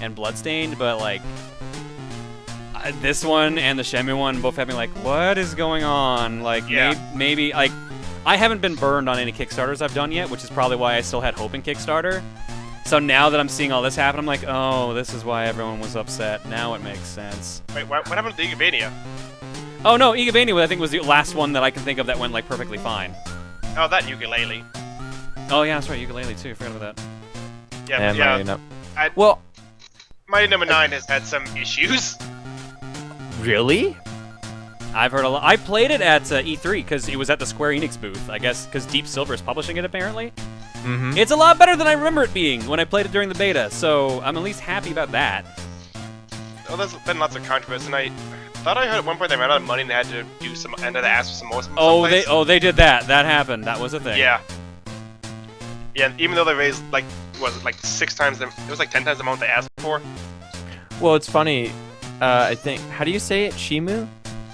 and Bloodstained, but like this one and the Shenmue one both having like, what is going on? Like maybe like I haven't been burned on any Kickstarters I've done yet, which is probably why I still had hope in Kickstarter. So now that I'm seeing all this happen, I'm like, oh, this is why everyone was upset. Now it makes sense. Wait, what happened to Igavania? Oh no, Igavania I think was the last one that I can think of that went like perfectly fine. Oh, that Yooka-Laylee. Oh yeah, that's right, Yooka-Laylee too. I forgot about that. Yeah, my number 9 has had some issues. Really? I've heard a lot. I played it at E3 because it was at the Square Enix booth, I guess, because Deep Silver is publishing it apparently. Mm-hmm. It's a lot better than I remember it being when I played it during the beta, so I'm at least happy about that. Well, there's been lots of controversy, and I thought I heard at one point they ran out of money and they had to do some, and they asked for some more. They did that. That happened. That was a thing. Yeah. Yeah, and even though they raised like 6 times, it was like 10 times the amount they asked for. Well, it's funny. I think, how do you say it? Shenmue.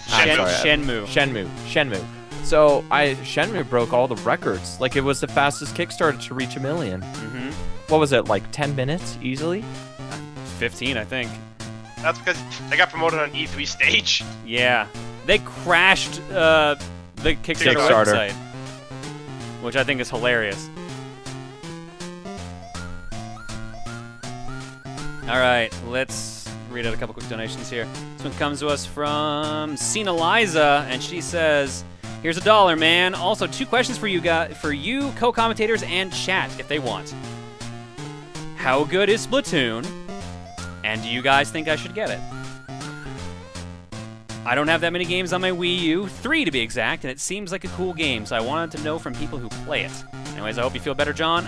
Shenmue. So Shenmue broke all the records. Like it was the fastest Kickstarter to reach 1 million. Mm-hmm. What was it? Like 10 minutes easily? 15, I think. That's because they got promoted on E3 stage. Yeah, they crashed the Kickstarter website, which I think is hilarious. All right, let's read out a couple quick donations here. This one comes to us from Cena Liza, and she says, "Here's $1, man. Also, 2 questions for you co-commentators, and chat if they want. How good is Splatoon? And do you guys think I should get it? I don't have that many games on my Wii U, 3 to be exact, and it seems like a cool game, so I wanted to know from people who play it. Anyways, I hope you feel better, John.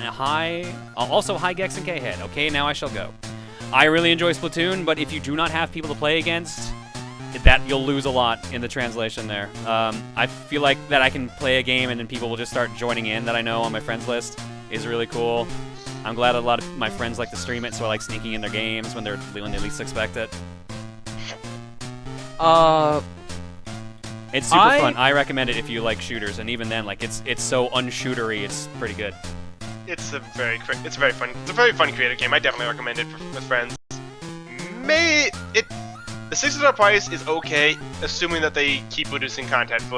Also, hi Gex and K-Head. Okay, now I shall go. I really enjoy Splatoon, but if you do not have people to play against, that you'll lose a lot in the translation there. I feel like that I can play a game and then people will just start joining in that I know on my friends list is really cool. I'm glad a lot of my friends like to stream it, so I like sneaking in their games when they least expect it. It's super fun. I recommend it if you like shooters, and even then, like it's so unshootery, it's pretty good. It's a very fun creative game. I definitely recommend it with friends. The $60 price is okay, assuming that they keep producing content for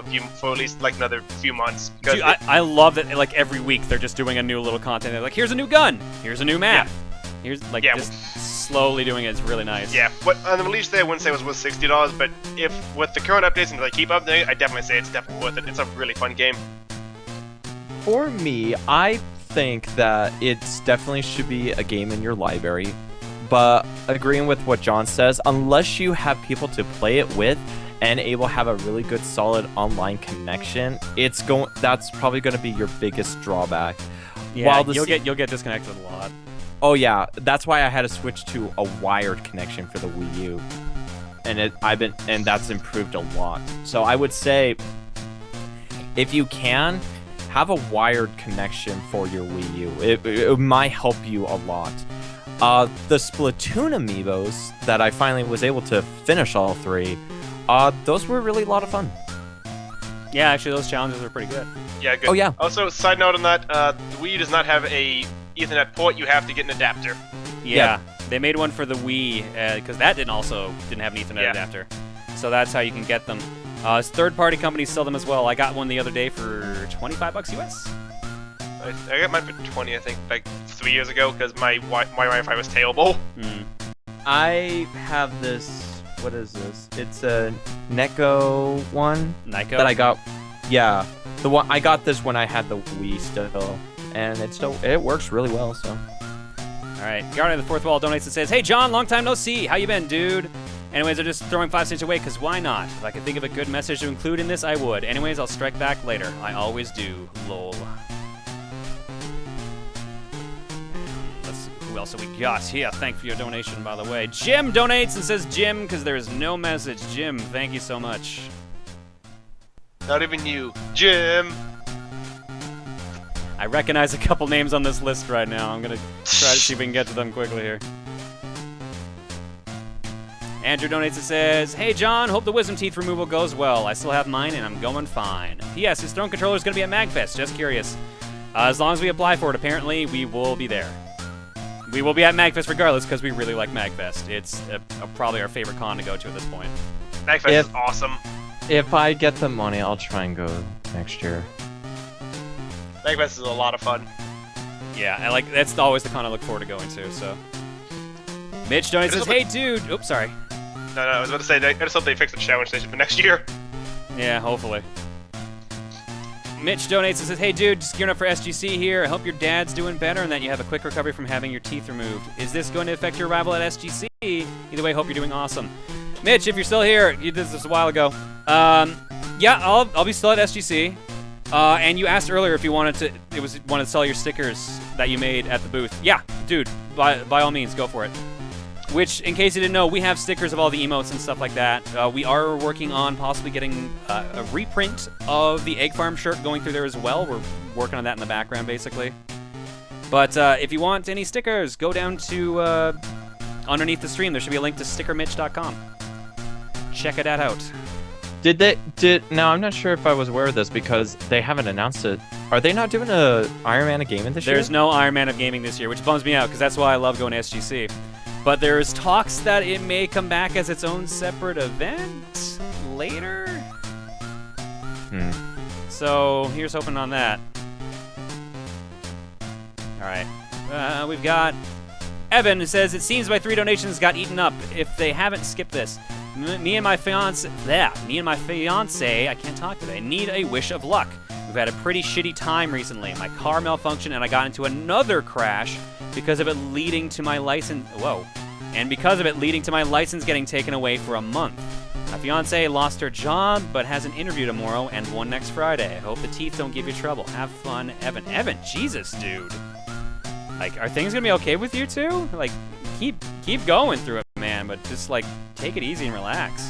at least like another few months. Dude, I love that. Like every week, they're just doing a new little content. They're like, here's a new gun, here's a new map, here's like just slowly doing it. It's really nice. Yeah, but on the release day, I wouldn't say it was worth $60. But if with the current updates and if they keep updating, I definitely say it's definitely worth it. It's a really fun game. For me, I think that it's definitely should be a game in your library, but agreeing with what John says, unless you have people to play it with and able to have a really good solid online connection, that's probably going to be your biggest drawback. Yeah, you'll get disconnected a lot. Oh yeah, that's why I had to switch to a wired connection for the Wii U, and that's improved a lot. So I would say, if you can, have a wired connection for your Wii U. It might help you a lot. The Splatoon amiibos that I finally was able to finish all 3, those were really a lot of fun. Yeah, actually, those challenges are pretty good. Yeah, good. Oh yeah. Also, side note on that, the Wii U does not have a Ethernet port. You have to get an adapter. Yeah, they made one for the Wii because that didn't have an Ethernet adapter. So that's how you can get them. Third-party companies sell them as well. I got one the other day for $25 US. I got mine for 20, I think, like 3 years ago, because my Wi-Fi was terrible. I have this. What is this? It's a Neko one. Neko? That I got. Yeah, the one I got this when I had the Wii still, and it works really well. So. All right, Guardian of the Fourth Wall donates and says, "Hey John, long time no see. How you been, dude? Anyways, I'm just throwing 5 cents away, because why not? If I could think of a good message to include in this, I would. Anyways, I'll strike back later. I always do. Lol." Let's see, who else have we got here? Thank you for your donation, by the way. Jim donates and says Jim, because there is no message. Jim, thank you so much. Not even you. Jim! I recognize a couple names on this list right now. I'm going to try to see if we can get to them quickly here. Andrew donates and says, "Hey John, hope the wisdom teeth removal goes well. I still have mine and I'm going fine. P.S. His throne controller is going to be at MagFest. Just curious. As long as we apply for it, apparently we will be there. We will be at MagFest regardless because we really like MagFest. It's probably our favorite con to go to at this point. MagFest is awesome. If I get the money, I'll try and go next year. MagFest is a lot of fun. Yeah, that's always the con I look forward to going to. So, Mitch donates says, "Hey, dude." Oops, sorry. No, I was about to say, I just hope they fix the challenge station for next year. Yeah, hopefully. Mitch donates and says, "Hey, dude, just gearing up for SGC here. I hope your dad's doing better and that you have a quick recovery from having your teeth removed. Is this going to affect your arrival at SGC? Either way, hope you're doing awesome." Mitch, if you're still here, you did this a while ago. Yeah, I'll be still at SGC. And you asked earlier if you wanted to sell your stickers that you made at the booth. Yeah, dude, by all means, go for it. Which, in case you didn't know, we have stickers of all the emotes and stuff like that. We are working on possibly getting a reprint of the Egg Farm shirt going through there as well. We're working on that in the background, basically. But if you want any stickers, go down to underneath the stream. There should be a link to stickermitch.com. Check it out. Now, I'm not sure if I was aware of this because they haven't announced it. Are they not doing a Iron Man of Gaming this year? There's no Iron Man of Gaming this year, which bums me out because that's why I love going to SGC. But there's talks that it may come back as its own separate event later. So here's hoping on that. All right, we've got Evan who says, "It seems my 3 donations got eaten up. If they haven't, skip this. Me and my fiance, I can't talk today, need a wish of luck. We've had a pretty shitty time recently. My car malfunctioned and I got into another crash because of it leading to my license. And because of it leading to my license getting taken away for a month. My fiance lost her job but has an interview tomorrow and one next Friday. I hope the teeth don't give you trouble. Have fun, Evan." Evan, Jesus, dude. Like, are things gonna be okay with you two? Like, keep going through it, man, but just like take it easy and relax.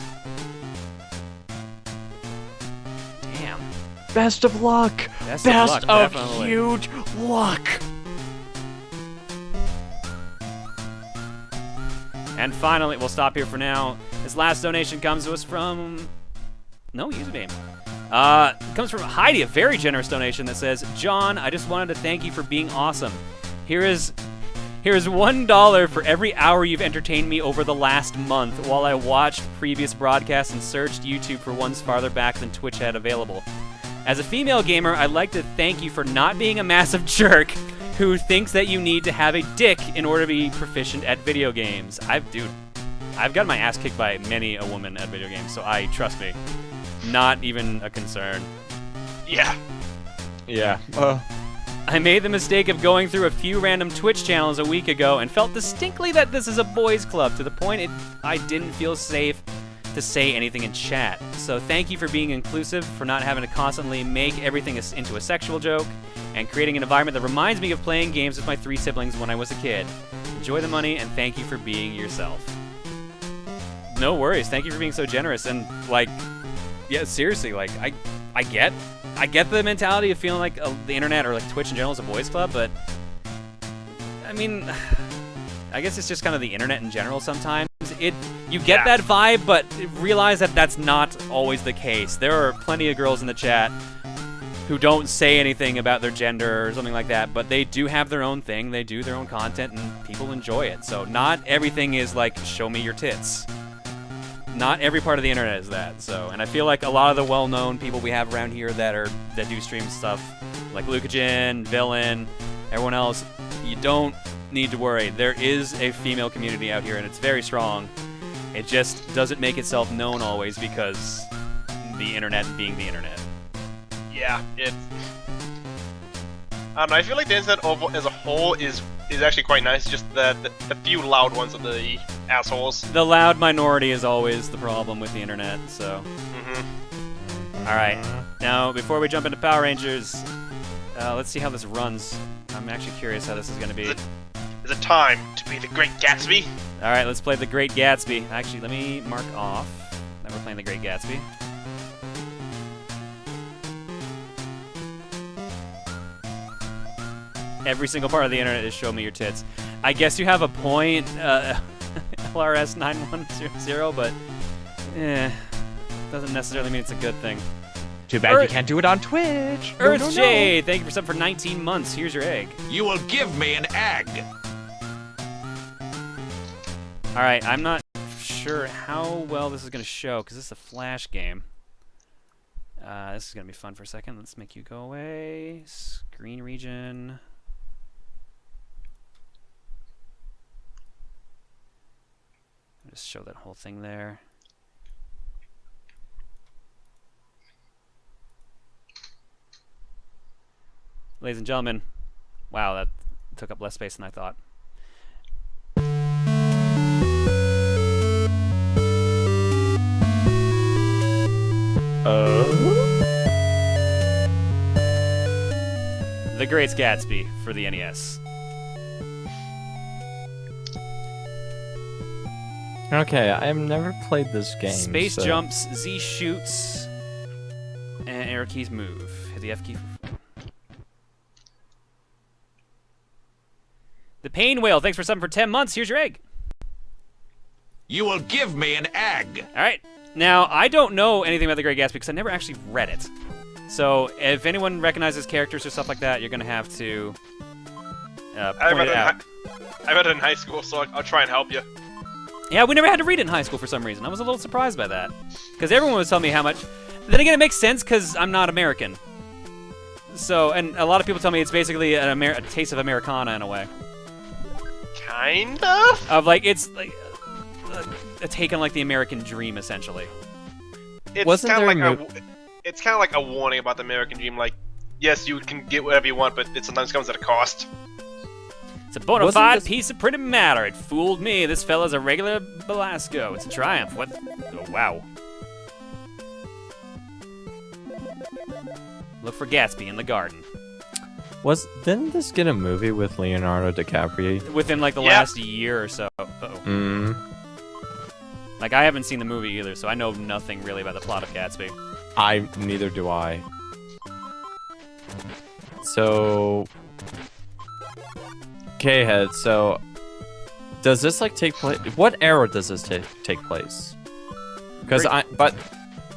Damn. Best of luck. Best of luck, definitely. Huge luck. And finally, we'll stop here for now. This last donation comes to us from no username. It comes from Heidi, a very generous donation that says, "John, I just wanted to thank you for being awesome. Here is $1 for every hour you've entertained me over the last month while I watched previous broadcasts and searched YouTube for ones farther back than Twitch had available. As a female gamer, I'd like to thank you for not being a massive jerk who thinks that you need to have a dick in order to be proficient at video games." I've got my ass kicked by many a woman at video games, so trust me, not even a concern. Yeah. I made the mistake of going through a few random Twitch channels a week ago and felt distinctly that this is a boys' club to the point I didn't feel safe to say anything in chat. So thank you for being inclusive, for not having to constantly make everything into a sexual joke, and creating an environment that reminds me of playing games with my 3 siblings when I was a kid. Enjoy the money, and thank you for being yourself. No worries. Thank you for being so generous. And, like, yeah, seriously, like, I get the mentality of feeling like the internet or, like, Twitch in general is a boys' club, but, I mean, I guess it's just kind of the internet in general sometimes. You get that vibe, but realize that that's not always the case. There are plenty of girls in the chat who don't say anything about their gender or something like that, but they do have their own thing, they do their own content, and people enjoy it. So not everything is like, show me your tits. Not every part of the internet is that. So, and I feel like a lot of the well-known people we have around here that do stream stuff, like Lucagen, Villain, everyone else, you don't need to worry. There is a female community out here, and it's very strong. It just doesn't make itself known always because the internet being the internet. Yeah, I don't know, I feel like the internet as a whole is actually quite nice, just the few loud ones are the assholes. The loud minority is always the problem with the internet, so. Alright, now before we jump into Power Rangers, let's see how this runs. I'm actually curious how this is going to be. Is it time to be the Great Gatsby? Alright, let's play the Great Gatsby. Actually, let me mark off that we're playing the Great Gatsby. Every single part of the internet is show me your tits. I guess you have a point, LRS 9100, but doesn't necessarily mean it's a good thing. Too bad you can't do it on Twitch. Earth J, thank you for something for 19 months. Here's your egg. You will give me an egg. All right, I'm not sure how well this is going to show because this is a Flash game. This is going to be fun for a second. Let's make you go away. Screen region. Just show that whole thing there. Ladies and gentlemen, wow, that took up less space than I thought. The Great Gatsby for the NES. Okay, I have never played this game. Space so. jumps, Z shoots, and arrow keys move. Hit the F key. The Pain Whale, thanks for subbing for 10 months. Here's your egg. You will give me an egg. All right. Now, I don't know anything about the Great Gatsby because I never actually read it. So, if anyone recognizes characters or stuff like that, you're going to have to point it out. I read it in high school, so I'll try and help you. Yeah, we never had to read it in high school for some reason. I was a little surprised by that. Because everyone was telling me how much... Then again, it makes sense because I'm not American. So, and a lot of people tell me it's basically a taste of Americana in a way. Kind of? Of like, it's like a take on like the American dream, essentially. It's kind of like a warning about the American dream. Like, yes, you can get whatever you want, but it sometimes comes at a cost. It's a bona fide piece of pretty matter. It fooled me. This fella's a regular Belasco. It's a triumph. What? Oh, wow. Look for Gatsby in the garden. Didn't this get a movie with Leonardo DiCaprio? Within like the last year or so. Uh-oh. Like, I haven't seen the movie either, so I know nothing really about the plot of Gatsby. Neither do I. So... K-Head, so... Does this, like, take place... What era does this take place? Because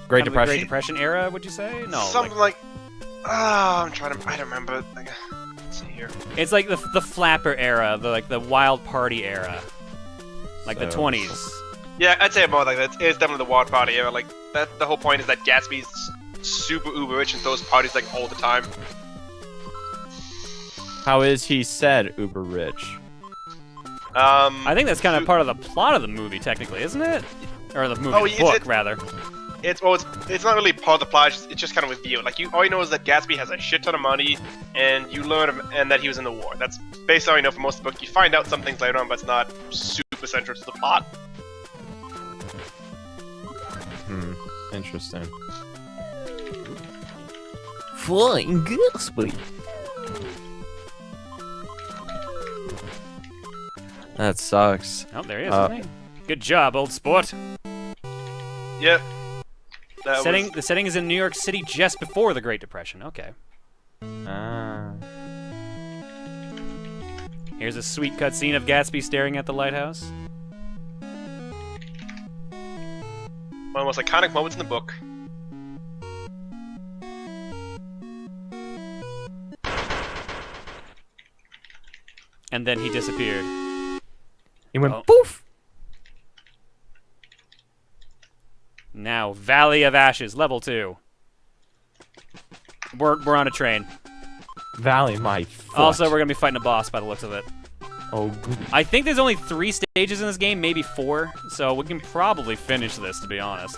Great Depression? Great Depression era, would you say? No. Something like... I don't remember. Like, let's see here. It's like the flapper era, the wild party era. Like the 20s. Yeah, I'd say more like that. It's definitely the wild party era. Like, that. The whole point is that Gatsby's super uber rich and throws parties like all the time. How is he said uber rich? I think that's kind of part of the plot of the movie, technically, isn't it? Or the movie book, rather. It's not really part of the plot. It's just kind of revealed. Like, all you know is that Gatsby has a shit ton of money, and you learn and that he was in the war. That's basically all you know for most of the book. You find out some things later on, but it's not super central to the plot. Interesting. Flying Gatsby. That sucks. Oh, there he is, isn't he? Good job, old sport. Yep. The setting is in New York City just before the Great Depression. Okay. Here's a sweet cutscene of Gatsby staring at the lighthouse. One of the most iconic moments in the book. And then he disappeared. He went poof! Now, Valley of Ashes, level 2. We're on a train. Valley, my foot. Also, we're gonna be fighting a boss by the looks of it. Oh, good. I think there's only 3 stages in this game, maybe 4, so we can probably finish this, to be honest,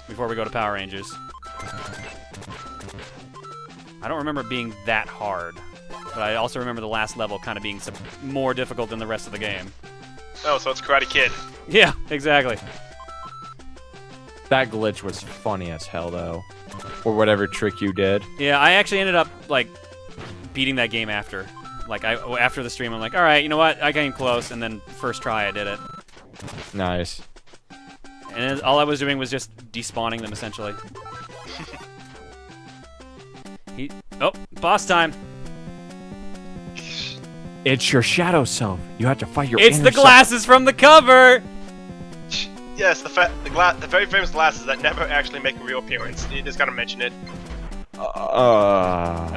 before we go to Power Rangers. I don't remember it being that hard, but I also remember the last level kind of being more difficult than the rest of the game. Oh, so it's Karate Kid. Yeah, exactly. That glitch was funny as hell, though. Or whatever trick you did. Yeah, I actually ended up, like, beating that game after. Like, after the stream, I'm like, alright, you know what? I came close, and then first try I did it. Nice. And all I was doing was just despawning them, essentially. Oh, boss time. It's your shadow self. You have to fight your It's inner the glasses from the cover! Yes, the very famous glasses that never actually make a real appearance. You just gotta mention it. Uh-oh.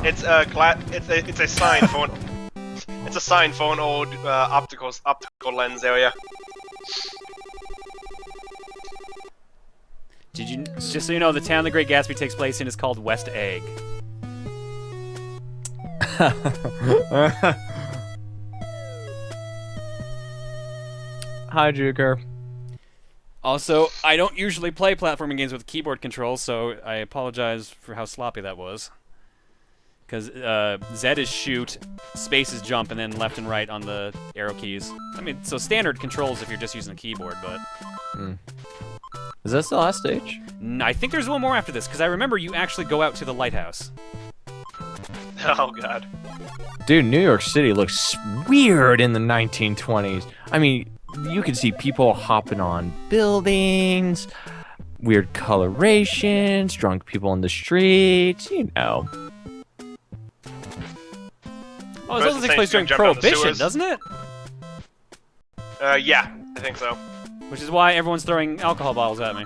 It's a sign for It's a sign for an old optical lens area. Did you? Just so you know, the town the Great Gatsby takes place in is called West Egg. Hi, Juker. Also, I don't usually play platforming games with keyboard controls, so I apologize for how sloppy that was. Because Z is shoot, space is jump, and then left and right on the arrow keys. I mean, so standard controls if you're just using the keyboard, but... Is this the last stage? I think there's one more after this, because I remember you actually go out to the lighthouse. Oh god. Dude, New York City looks weird in the 1920s. I mean, you could see people hopping on buildings, weird colorations, drunk people in the streets, you know. Oh, this also takes place during Prohibition, doesn't it? Yeah, I think so. Which is why everyone's throwing alcohol bottles at me.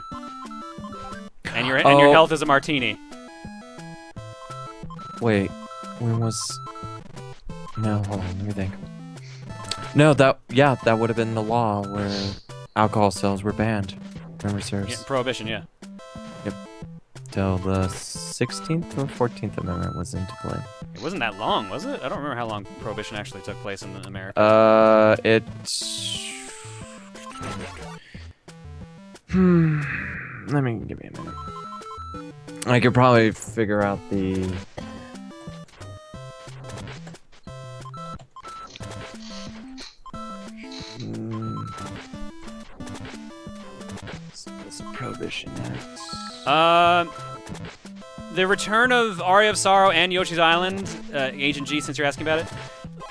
And your health is a martini. Wait, when was... No, hold on, let me think. No, that would have been the law where alcohol sales were banned. Memory serves. Yeah, Prohibition, yeah. Yep. Till the 16th or 14th Amendment was into play. It wasn't that long, was it? I don't remember how long Prohibition actually took place in America. Give me a minute. I could probably figure out the... It's a Prohibition Act. The return of Aria of Sorrow and Yoshi's Island, Agent G, since you're asking about it,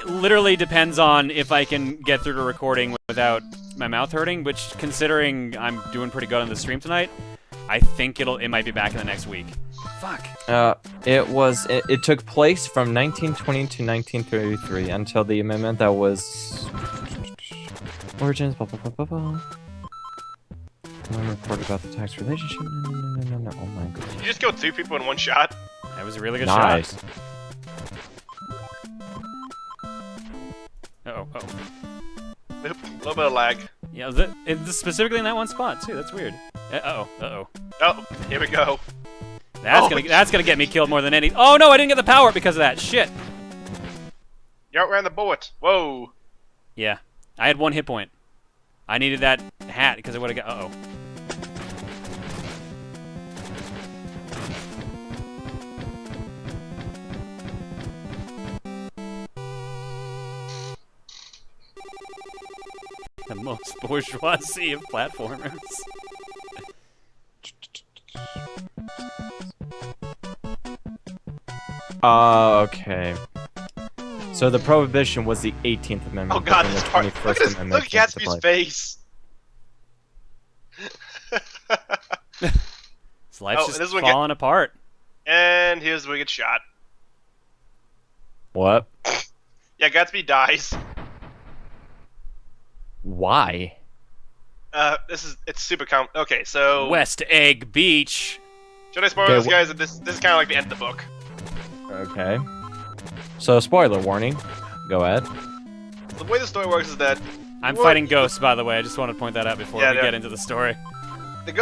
literally depends on if I can get through to recording without my mouth hurting, which, considering I'm doing pretty good on the stream tonight, I think it might be back in the next week. Fuck. It took place from 1920 to 1933 until the amendment that was... Origins, blah, blah, blah, blah, blah. Report about the tax relationship. No. Oh my god. Did you just kill 2 people in one shot? That was a really good nice. shot. Uh-oh. A little bit of lag. Yeah, it's specifically in that one spot, too. That's weird. Uh-oh. Oh, here we go. That's gonna get me killed more than any... Oh, no, I didn't get the power because of that. Shit. You outran the bullet. Whoa. Yeah. I had 1 hit point. I needed that hat because I would have got... Uh-oh. The most bourgeoisie of platformers. Okay. So the Prohibition was the 18th Amendment. Oh god, and this the part. 21st Amendment Look at Gatsby's face. His life's just falling apart. And here's the wicked shot. What? Yeah, Gatsby dies. Why? It's super okay, so... West Egg Beach. Should I spoil this, guys? This is kind of like the end of the book. Okay. So, spoiler warning. Go ahead. The way the story works is that... I'm fighting ghosts, by the way. I just want to point that out before we get into the story. The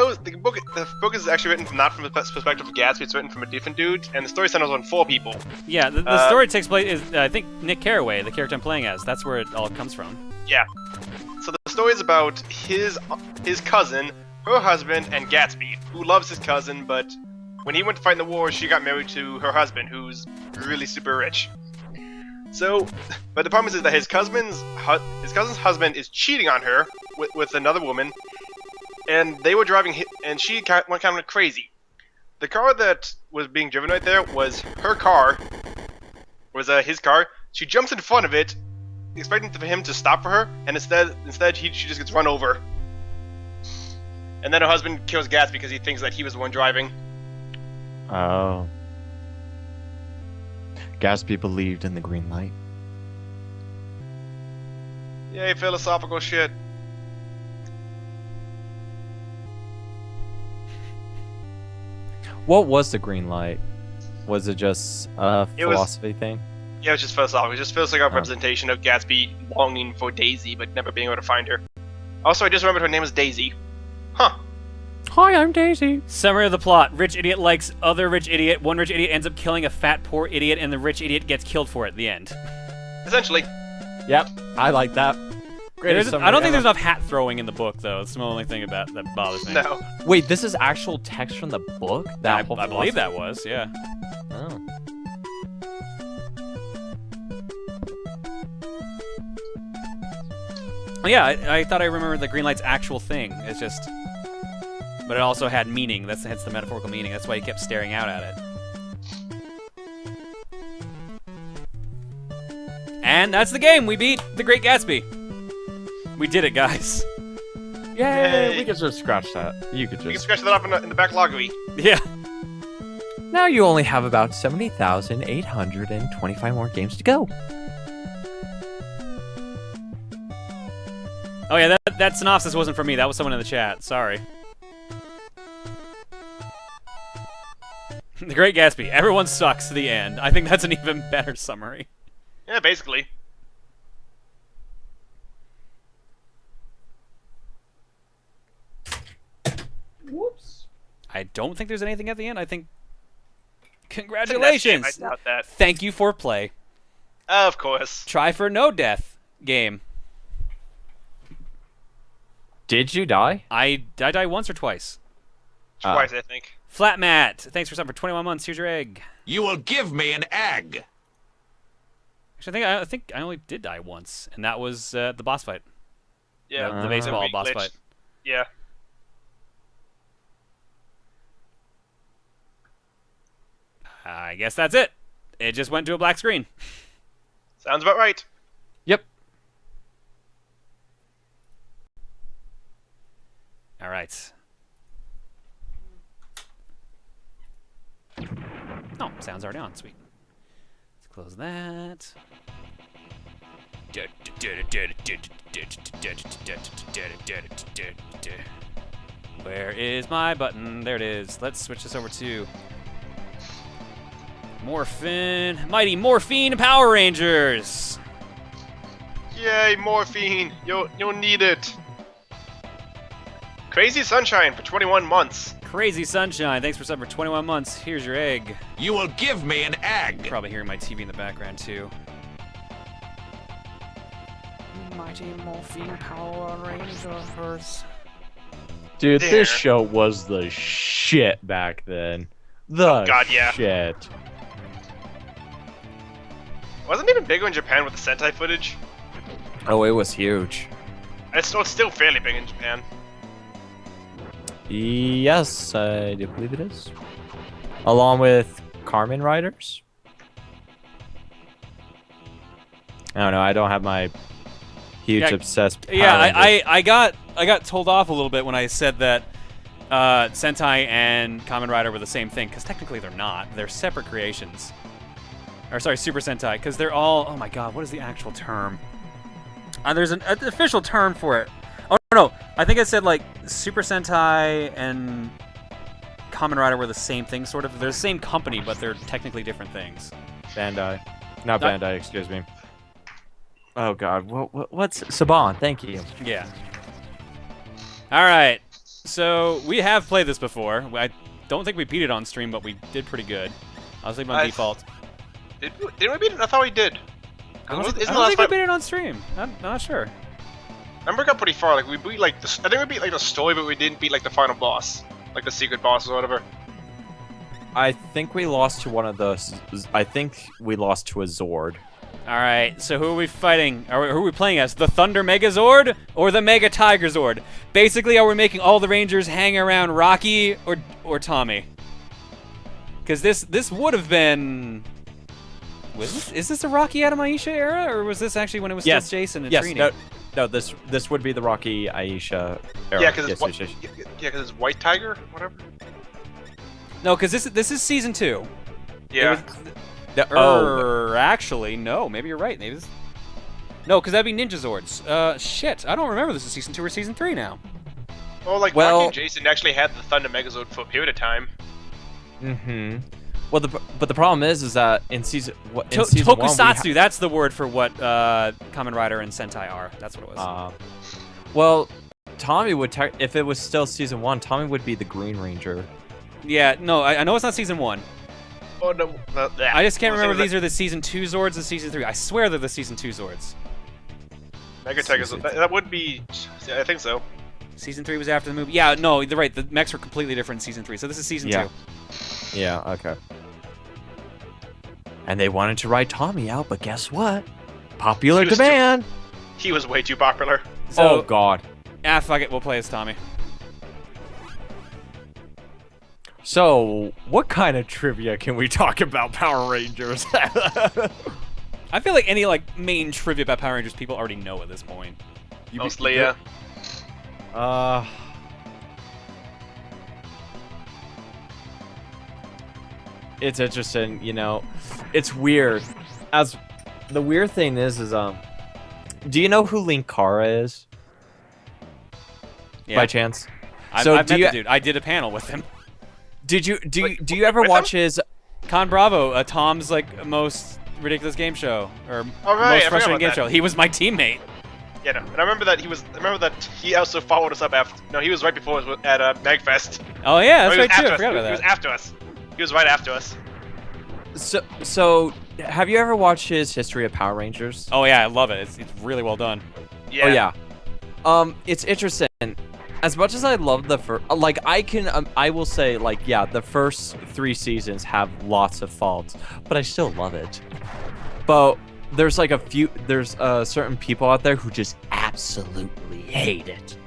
book is actually written not from the perspective of Gatsby, it's written from a different dude, and the story centers on 4 people. Yeah, the story takes place is, I think, Nick Carraway, the character I'm playing as. That's where it all comes from. Yeah. So the story is about his cousin, her husband, and Gatsby, who loves his cousin, but when he went to fight in the war, she got married to her husband, who's really super rich. So, but the problem is that his cousin's husband is cheating on her with another woman, and they were driving, and she went kind of crazy. The car that was being driven right there was her car, his car. She jumps in front of it, expecting for him to stop for her, and instead she just gets run over. And then her husband kills Gatsby because he thinks that he was the one driving. Oh. Gatsby believed in the green light. Yay, philosophical shit. What was the green light? Was it just a philosophy thing? Yeah, it just feels off. It just feels like a representation of Gatsby longing for Daisy, but never being able to find her. Also, I just remembered her name is Daisy. Huh. Hi, I'm Daisy. Summary of the plot. Rich idiot likes other rich idiot. One rich idiot ends up killing a fat, poor idiot, and the rich idiot gets killed for it. The end. Essentially. Yep, I like that. I don't think there's enough hat throwing in the book, though. It's the only thing about that bothers me. No. Wait, this is actual text from the book? I believe that was, yeah. Oh. Oh, yeah, I thought I remembered the green light's actual thing. It's just... But it also had meaning. That's hence the metaphorical meaning. That's why he kept staring out at it. And that's the game! We beat The Great Gatsby! We did it, guys. Yay! We could just scratch that. You could You can just... scratch that up in the backloggery. Yeah. Now you only have about 70,825 more games to go. Oh yeah, that synopsis wasn't for me. That was someone in the chat. Sorry. The Great Gatsby. Everyone sucks to the end. I think that's an even better summary. Yeah, basically. Whoops. I don't think there's anything at the end. I think... Congratulations! I doubt that. Thank you for play. Of course. Try for no death game. Did you die? I die once or twice. Twice, I think. Flat Matt, thanks for something for 21 months. Here's your egg. You will give me an egg. Actually, I think I only did die once, and that was the boss fight. Yeah. The baseball weak boss glitch. fight. Yeah. I guess that's it. It just went to a black screen. Sounds about right. Yep. All right. Oh, sound's already on. Sweet. Let's close that. Where is my button? There it is. Let's switch this over to Morphin. Mighty Morphin Power Rangers. Yay, morphine. You'll need it. Crazy Sunshine for 21 months. Crazy Sunshine. Thanks for subbing for 21 months. Here's your egg. You will give me an egg. Probably hearing my TV in the background too. Mighty Morphin Power Rangers. Dude, There. this show was the shit back then. The God, yeah. shit. Wasn't even bigger in Japan with the Sentai footage. Oh, it was huge. It's still fairly big in Japan. Yes, I do believe it is. Along with Carmen Riders. I don't know. I don't have my huge Yeah, obsessed. Power Yeah, Rangers. I got told off a little bit when I said that Sentai and Kamen Rider were the same thing, because technically they're not. They're separate creations. Or sorry, Super Sentai, because they're all. Oh my God, what is the actual term? There's an official term for it. Oh no, I think I said like Super Sentai and Kamen Rider were the same thing, sort of. They're the same company, but they're technically different things. Bandai. Not Bandai, excuse me. Oh God, what's Saban? Thank you. Yeah. All right. So we have played this before. I don't think we beat it on stream, but we did pretty good. I was thinking by default. Didn't we beat it? I thought we did. I don't Isn't think the last we fight? beat it on stream. I'm not sure. I remember we got pretty far. Like we beat like I think we beat like the story, but we didn't beat like the final boss, like the secret boss or whatever. I think we lost to one of those. I think we lost to a Zord. All right. So who are we fighting? Who are we playing as? The Thunder Megazord or the Mega Tiger Zord? Basically, are we making all the Rangers hang around Rocky or Tommy? Because this would have been. Is this a Rocky Adam Aisha era, or was this actually when it was still Jason and Trini? No, this would be the Rocky Aisha era. Yeah, because yes. it's White Tiger, whatever. No, because this is season 2. Yeah. Actually, no. Maybe you're right. Maybe this. No, because that'd be Ninja Zords. Shit, I don't remember this is season 2 or season 3 now. Well, like Rocky and Jason actually had the Thunder Megazord for a period of time. Mm-hmm. Well, but the problem is that in season season Tokusatsu, that's the word for what Kamen Rider and Sentai are. That's what it was. Well, Tommy would if it was still season 1, Tommy would be the Green Ranger. Yeah, no, I know it's not season 1. Oh no, I just can't remember if these are the season 2 Zords and season 3. I swear they're the season 2 Zords. Megatech is that would be. I think so. Season 3 was after the movie. Yeah, no, you're right. The mechs were completely different in season 3. So this is season 2. Yeah. Okay. And they wanted to write Tommy out, but guess what? Popular demand. He was way too popular. So, oh God. Fuck it. We'll play as Tommy. So, what kind of trivia can we talk about Power Rangers? I feel like any main trivia about Power Rangers people already know at this point. Mostly, yeah. It's interesting, you know. It's weird. As the weird thing is do you know who Linkara is? Yeah. By chance? I've met the dude. I did a panel with him. Do you ever watch his Con Bravo, Tom's most ridiculous game show or right, most frustrating game that. show? He was my teammate. Yeah, no. And I remember that he also followed us up after. No, he was right before us at Magfest. Oh yeah, that's No, he was right too. after I us. forgot about He was that. after us. He was right after us. So have you ever watched his History of Power Rangers? Oh yeah, I love it. It's really well done. Yeah. Oh yeah. It's interesting. As much as I love the first, I will say, the first 3 seasons have lots of faults, but I still love it. But there's certain people out there who just absolutely hate it.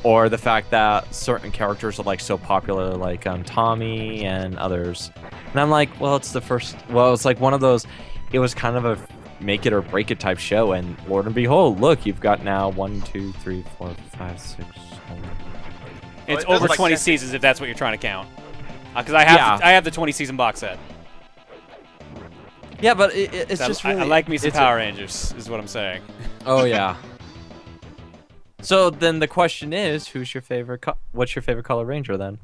Or the fact that certain characters are so popular, like Tommy and others. And I'm like, well, it's one of those, it was kind of a make it or break it type show, and Lord and behold, look, you've got now 1, 2, 3, 4, 5, 6, 7. It's Well, it over does 20 sense. seasons if that's what you're trying to count. Because I have the 20 season box set. Yeah, but it's just really, I like me some Power Rangers, is what I'm saying. Oh yeah. So then the question is, what's your favorite color Ranger then?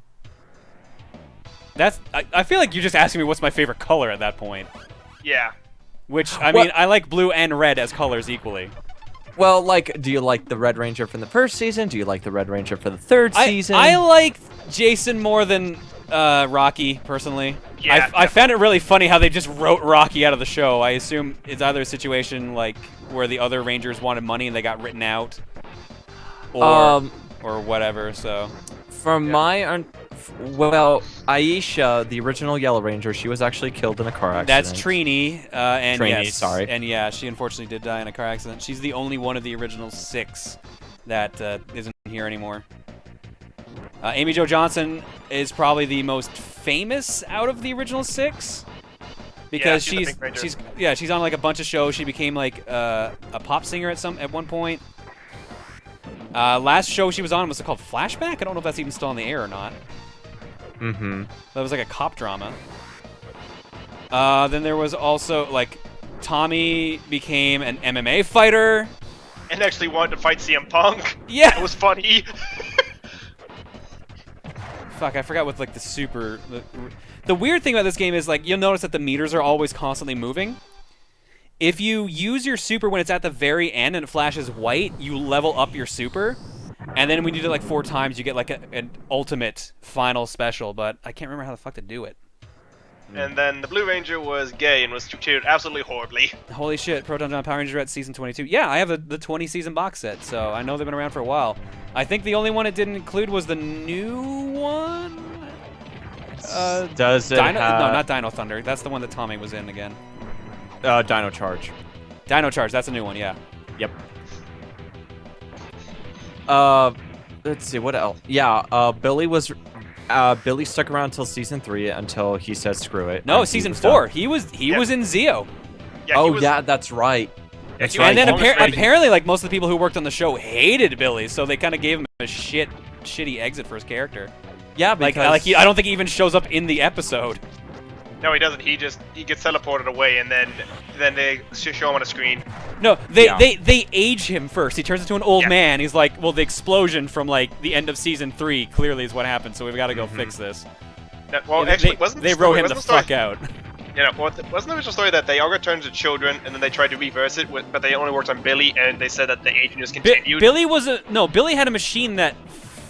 I feel like you're just asking me what's my favorite color at that point. Yeah. Which, I mean, I like blue and red as colors equally. Well, do you like the Red Ranger from the first season? Do you like the Red Ranger for the third season? I like Jason more than Rocky, personally. Yeah, I found it really funny how they just wrote Rocky out of the show. I assume it's either a situation where the other Rangers wanted money and they got written out, or whatever. So, from Aisha, the original Yellow Ranger, she was actually killed in a car accident. that's Trini, and Trini, yes, sorry. and yeah, she unfortunately did die in a car accident. She's the only one of the original 6 that isn't here anymore. Amy Jo Johnson is probably the most famous out of the original 6 because Yeah, she's the Pink Ranger. she's on a bunch of shows. She became a pop singer at one point. Last show she was on was called Flashback. I don't know if that's even still on the air or not. Mm-hmm. That was a cop drama. Then there was also Tommy became an MMA fighter. And actually wanted to fight CM Punk. Yeah. It was funny. Fuck, I forgot what the weird thing about this game is you'll notice that the meters are always constantly moving. If you use your super when it's at the very end and it flashes white, you level up your super. And then when you do it 4 times, you get an ultimate final special, but I can't remember how the fuck to do it. And then the Blue Ranger was gay and was treated absolutely horribly. Holy shit, Proton John Power Rangers are at season 22. Yeah, I have the 20 season box set, so I know they've been around for a while. I think the only one it didn't include was the new one. Does it No, have... not Dino Thunder. That's the one that Tommy was in again. Dino Charge. Dino Charge, that's a new one, yeah. Yep. Let's see, what else? Yeah, Billy stuck around until season 3 until he said screw it. No, and season was 4. done. He was in Zeo. Yeah, he was, yeah, that's right. That's he was right. And then almost ready. apparently, most of the people who worked on the show hated Billy, so they kind of gave him a shitty exit for his character. Yeah, because... I don't think he even shows up in the episode. No, he doesn't. He gets teleported away, and then they show him on a screen. No, they age him first. He turns into an old Yeah. man. He's like, well, the explosion from the end of season 3 clearly is what happened, so we've got to go fix this. Well, They- actually, they, wasn't they the story, wrote him the wasn't story, fuck out. Yeah, well, wasn't the original story that they all got turned into children and then they tried to reverse it, but they only worked on Billy and they said that the aging just continued? Billy had a machine that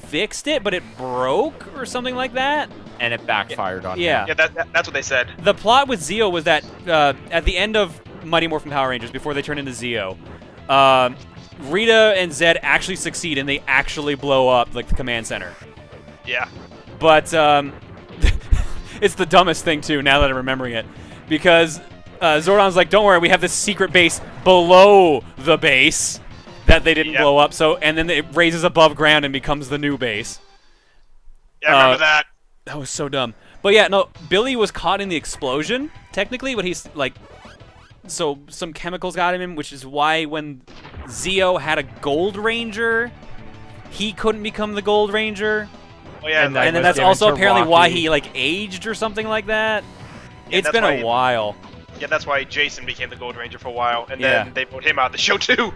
fixed it, but it broke or something like that. And it backfired on Yeah. him. Yeah, that's what they said. The plot with Zeo was that at the end of Mighty Morphin Power Rangers, before they turn into Zeo, Rita and Zed actually succeed and they actually blow up like the command center. Yeah. But it's the dumbest thing too. Now that I'm remembering it, because Zordon's like, "Don't worry, we have this secret base below the base that they didn't blow up." So, and then it raises above ground and becomes the new base. Yeah, I remember that. That was so dumb. But yeah, no, Billy was caught in the explosion, technically, but he's like, so some chemicals got him in, which is why when Zeo had a Gold Ranger, he couldn't become the Gold Ranger. Oh, yeah, And And then was that's given also to apparently why Rocky. he like aged or something like that. Yeah, It's that's been why a while. Yeah, that's why Jason became the Gold Ranger for a while, and Yeah. then they put him out the show too.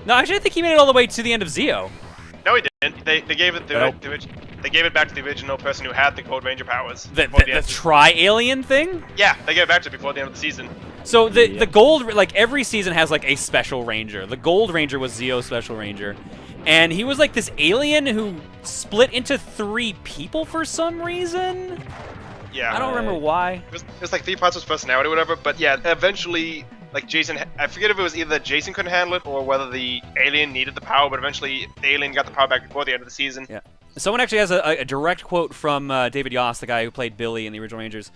No, actually, I think he made it all the way to the end of Zeo. No, he didn't. They gave it Nope. they gave it back to the original person who had the Gold Ranger powers. The before end. tri-alien thing? Yeah, they gave it back to it before the end of the season. So the Yeah. gold, like every season has like a special ranger. The Gold Ranger was Zeo's special ranger. And he was like this alien who split into 3 people for some reason. Yeah. I don't remember why. It was like 3 parts of his personality or whatever, but yeah, eventually, like Jason, I forget if it was either that Jason couldn't handle it or whether the alien needed the power, but eventually the alien got the power back before the end of the season. Yeah. Someone actually has a direct quote from David Yost, the guy who played Billy in the original Rangers.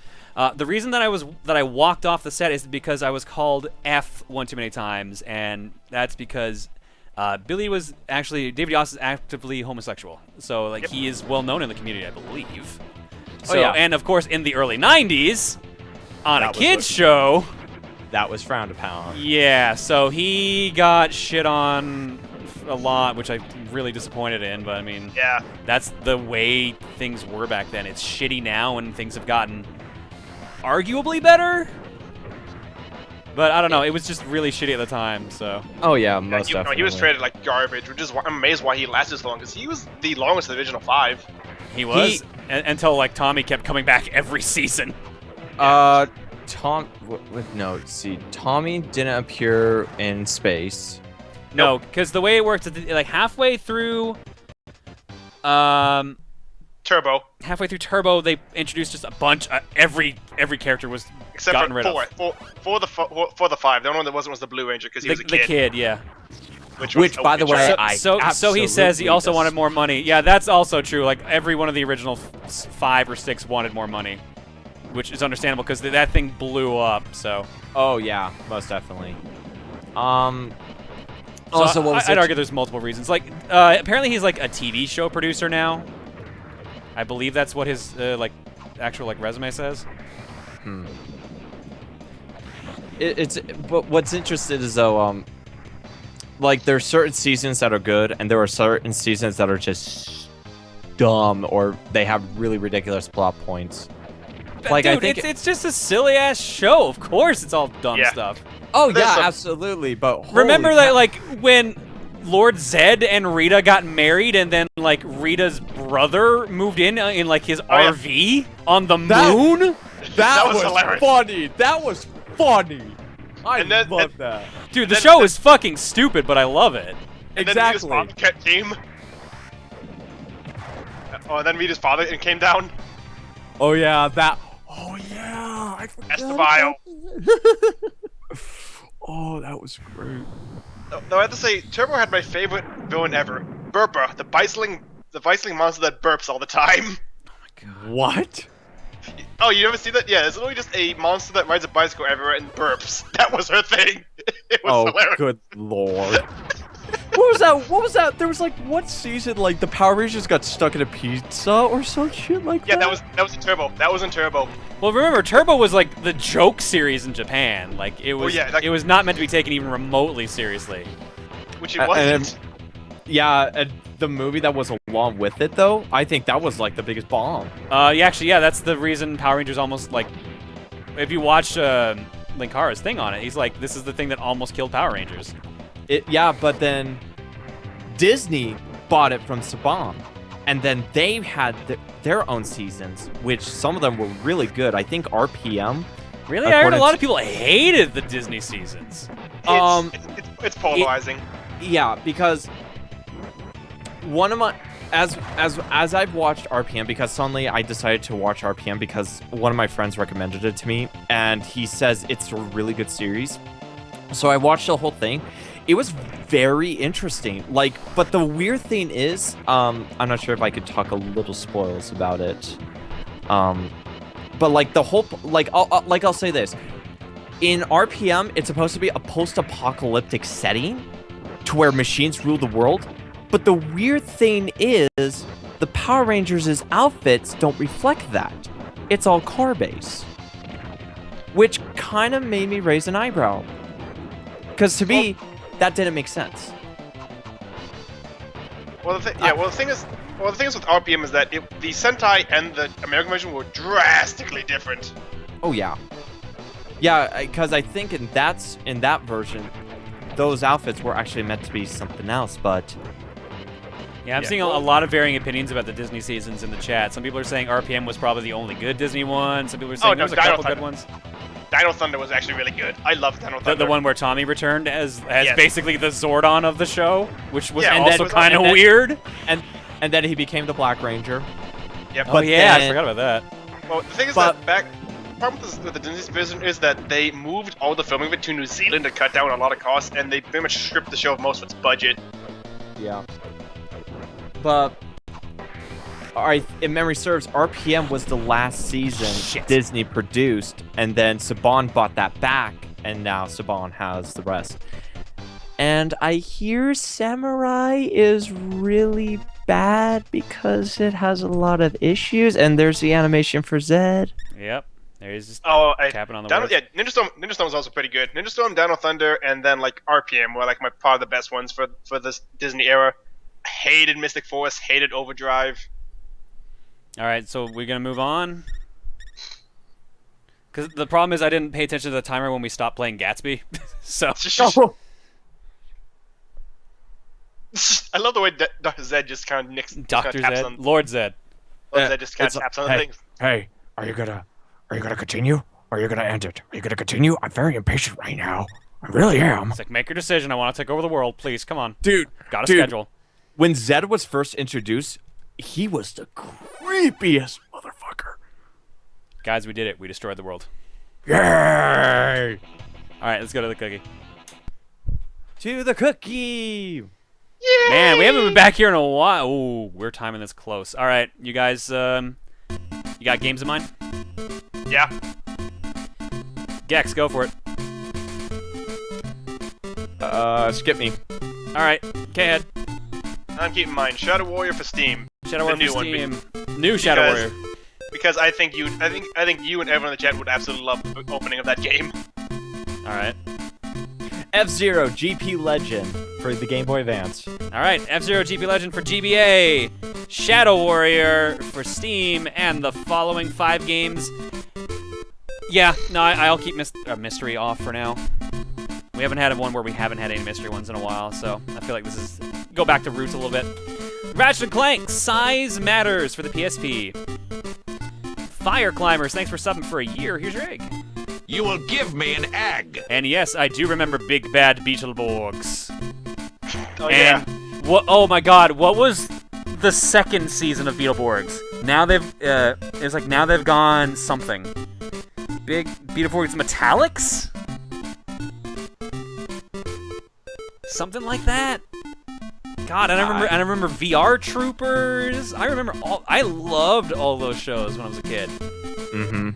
The reason that I walked off the set is because I was called F one too many times, and that's because Billy was actually, David Yost is actively homosexual, so like he is well known in the community, I believe. So yeah. and of course in the early '90s, on That a was kids what- show, That was frowned upon. yeah. So he got shit on a lot, which I'm really disappointed in. But I mean, Yeah. that's the way things were back then. It's shitty now, and things have gotten arguably better. But I don't know. It was just really shitty at the time. So Oh yeah, Yeah, most definitely. he was treated like garbage, which is why I'm amazed why he lasted so long, because he was the longest of the original 5. he was until like Tommy kept coming back every season. Tommy didn't appear in space. No, because the way it worked, like halfway through, Turbo. Turbo, they introduced just a bunch. Every character was Except gotten for rid of. for the 5. The only one that wasn't was the Blue Ranger, because he was a The kid, yeah. Which, by the way, So he says he absolutely also wanted more money. Yeah, that's also true. Like every one of the original 5 or 6 wanted more money, which is understandable because that thing blew up. So. Oh yeah, most definitely. So Also, what was I'd argue there's multiple reasons. Like, apparently he's like a TV show producer now. I believe that's what his like actual like resume says. But what's interesting is though, like there's certain seasons that are good, and there are certain seasons that are just dumb or they have really ridiculous plot points. Like Dude, I think it's just a silly ass show. Of course, it's all dumb Yeah. stuff. oh there's yeah, some- absolutely. But Remember holy that cow- like when Lord Zed and Rita got married, and then like Rita's brother moved in like his Oh, yeah. RV on the That- moon. that was was hilarious. funny. That was funny. I And then- love that. Dude, the then- show is fucking stupid, but I love it. And Exactly. then Rita's father came. Oh, and then Rita's father came down. Oh yeah, that. Oh yeah, I forgot. That's the bio. Oh, that was great. Though I have to say, Turbo had my favorite villain ever. Burper, the bicycling monster that burps all the time. What? Oh, you never see that? Yeah, it's literally just a monster that rides a bicycle everywhere and burps. That was her thing. It was Oh, hilarious. good lord. What was that? What was that? There was like what season? Like the Power Rangers got stuck in a pizza or some shit like Yeah, that. that was in Turbo. That was in Turbo. Well, remember, Turbo was like the joke series in Japan. Like it was, yeah, like- it was not meant to be taken even remotely seriously. Which it And- wasn't. Yeah, and the movie that was along with it though, I think that was like the biggest bomb. Yeah, actually, yeah, that's the reason Power Rangers almost like. If you watch Linkara's thing on it, he's like, this is the thing that almost killed Power Rangers. Yeah, but then Disney bought it from Saban, and then they had their own seasons, which some of them were really good. I think RPM. Really, I heard a lot of people hated the Disney seasons. It's polarizing. Yeah, because one of my as I've watched RPM, because suddenly I decided to watch RPM because one of my friends recommended it to me, and he says it's a really good series. So I watched the whole thing. It was very interesting. Like, but the weird thing is, I'm not sure if I could talk a little spoils about it. But like the whole, like I'll say this. In RPM, it's supposed to be a post-apocalyptic setting to where machines rule the world. But the weird thing is, the Power Rangers' outfits don't reflect that. It's all car-based. Which kind of made me raise an eyebrow. Because to me, that didn't make sense. Well, the thing is with RPM is that the Sentai and the American version were drastically different. Oh yeah. Yeah, because I think in that version, those outfits were actually meant to be something else, but... Yeah, I'm seeing a lot of varying opinions about the Disney seasons in the chat. Some people are saying RPM was probably the only good Disney one. Some people are saying there was a couple good ones. Dino Thunder was actually really good. I loved Dino Thunder. The one where Tommy returned as Yes. basically the Zordon of the show, which was Yeah, also kind of weird. And then he became the Black Ranger. Yep. Oh yeah, I forgot about that. Well, the thing is that the problem with the Disney version is that they moved all the filming of it to New Zealand to cut down a lot of costs, and they pretty much stripped the show of most of its budget. Yeah. But, alright, if memory serves, RPM was the last season Disney produced, and then Saban bought that back, and now Saban has the rest. And I hear Samurai is really bad because it has a lot of issues, and there's the animation for Zed. Yep. There's just tapping on the Dino, words. yeah, Ninja Storm was also pretty good. Ninja Storm, Dino Thunder, and then like RPM were like part of the best ones for this Disney era. I hated Mystic Force, hated Overdrive. All right, so we're gonna move on. Because the problem is I didn't pay attention to the timer when we stopped playing Gatsby. So. I love the way Dr. Zed just kind of nicks. Dr. Zed, Lord Zed. Lord Zed just kind of taps on things. Hey, are you gonna continue? Or are you gonna end it? Are you gonna continue? I'm very impatient right now. I really am. It's like, make your decision. I want to take over the world. Please, come on. Dude. Got a schedule. When Zed was first introduced, he was the creepiest motherfucker. Guys, we did it. We destroyed the world. Yay! All right, let's go to the cookie. To the cookie! Yay! Man, we haven't been back here in a while. Ooh, we're timing this close. All right, you guys, you got games in mind? Yeah. Gex, go for it. Skip me. All right, K-Head. I'm keeping mine. Shadow Warrior for Steam. Shadow Warrior new for one, Steam. New Shadow Warrior. Because I think you and everyone in the chat would absolutely love the opening of that game. All right. F-Zero GP Legend for the Game Boy Advance. All right, F-Zero GP Legend for GBA, Shadow Warrior for Steam, and the following 5 games. Yeah, no, I'll keep mystery off for now. We haven't had one where we haven't had any mystery ones in a while, so I feel like this is go back to roots a little bit. Ratchet & Clank, Size Matters for the PSP. Fire Climbers, thanks for subbing for a year. Here's your egg. You will give me an egg. And yes, I do remember Big Bad Beetleborgs. Oh yeah. And oh my God, what was the second season of Beetleborgs? Now they've gone something. Big Beetleborgs Metallics? Something like that. God, I remember VR Troopers. I loved all those shows when I was a kid. Mm-hmm.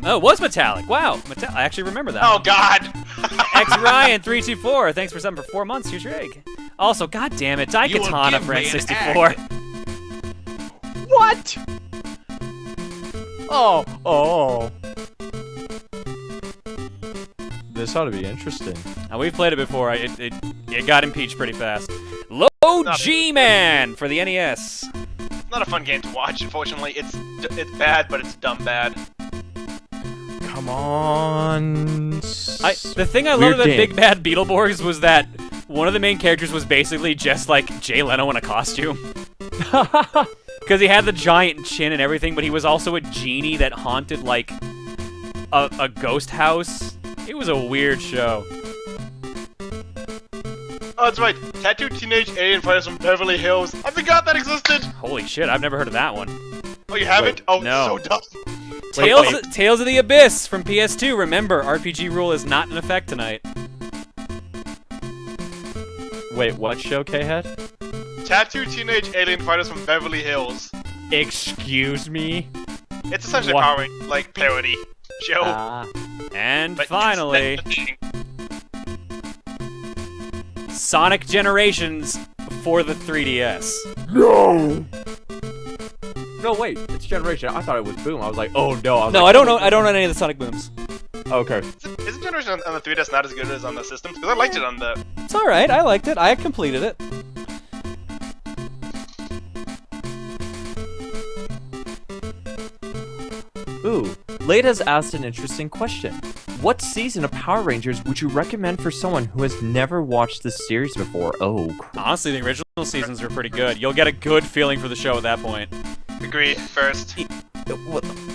Oh, it was Metallic. Wow, I actually remember that. Oh God. X Ryan 324. Thanks for something for 4 months. Here's your egg. Also, God damn it, Daikatana for N64. What? Oh. This ought to be interesting. Now, we've played it before. It got impeached pretty fast. Low G-Man for the NES. It's not a fun game to watch, unfortunately. It's bad, but it's dumb bad. Come on. The thing I loved about Big Bad Beetleborgs was that one of the main characters was basically just like Jay Leno in a costume. Because he had the giant chin and everything, but he was also a genie that haunted, like, a ghost house. It was a weird show. Oh, that's right. Tattooed Teenage Alien Fighters from Beverly Hills. I forgot that existed! Holy shit, I've never heard of that one. Oh, you haven't? Oh, no. so dumb. Tales of the Abyss from PS2. Remember, RPG rule is not in effect tonight. Wait, what show, K-Head? Tattooed Teenage Alien Fighters from Beverly Hills. Excuse me? It's essentially a What? Power Rangers, like, parody show. And But finally, Sonic Generations for the 3DS. No! No, wait, it's Generation. I thought it was Boom. I was like, oh no. I was No, like, I don't know. I don't know any of the Sonic booms. Okay. Isn't Generation on the 3DS not as good as on the systems? Because I liked it on the... It's all right. I liked it. I completed it. Ooh, Late has asked an interesting question. What season of Power Rangers would you recommend for someone who has never watched this series before? Oh, crap. Honestly, the original seasons were pretty good. You'll get a good feeling for the show at that point. Agreed, first.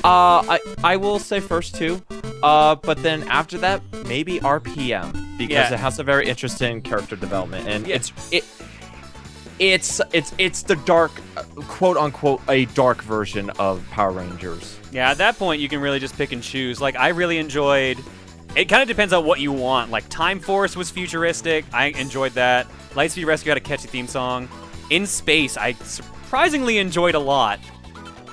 I will say first too, but then after that, maybe RPM, because Yeah. it has a very interesting character development, and Yeah. it's the dark, quote unquote, a dark version of Power Rangers. Yeah, at that point, you can really just pick and choose. Like, I really enjoyed... It kind of depends on what you want. Like, Time Force was futuristic. I enjoyed that. Lightspeed Rescue had a catchy theme song. In Space, I surprisingly enjoyed a lot.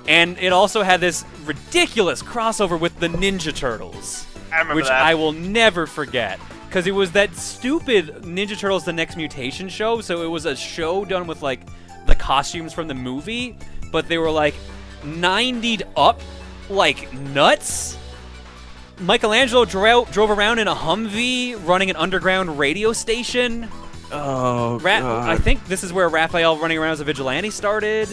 And it also had this ridiculous crossover with the Ninja Turtles. I remember which that. I will never forget. Because it was that stupid Ninja Turtles The Next Mutation show. So it was a show done with, like, the costumes from the movie. But they were, like, 90'd up like nuts. Michelangelo drove around in a Humvee running an underground radio station. Oh, I think this is where Raphael running around as a vigilante started.